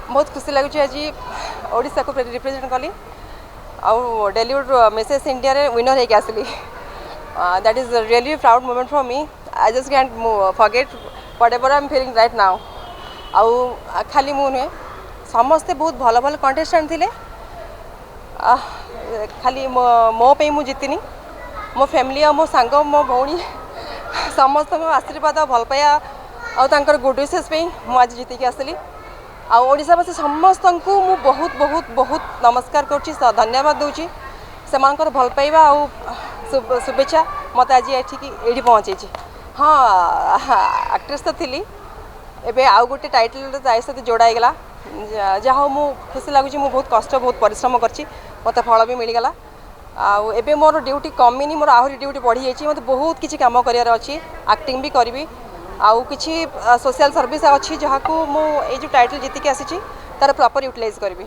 बहुत खुशी लगुच आज ओडिशा को रिप्रेजेंट कली आउ डॉलीवुड मिसेस इंडिया रे विनर होके आसली that is really proud moment for me I just can't forget whatever I am feeling right now आउ खाली मु नुहे समस्ते बहुत भल भल कंटेस्टेंट थिले खाली मो पे मु जीतनी मो फैमिली आ मो सांग मो भौणी समस्त आशीर्वाद भल पाया आर गुड विशेष पे आज जीतिकी आसली आशावासी समस्त को मु बहुत बहुत बहुत नमस्कार करुँची धन्यवाद दूची से भल पाइबा आ शुभेच्छा मत आज ये पहुँचे हाँ एक्ट्रेस तो थी एबे आउ गोटे टाइटल सहित जोड़ाईगला जहाँ मु खुशी लगुच मु बहुत कष्ट बहुत परिश्रम करछि मत फल भी मिलगला आबे मोर ड्यूटी कमिनी मोर आहरी ड्यूटी बढ़ी जाइए मत बहुत किसी काम करार अच्छी एक्टिंग भी करी आउ किसी सोशल सर्विस अच्छी जहाँ को मु जो टाइटल जीतिकी आसी तार प्रॉपर यूटिलाइज करी।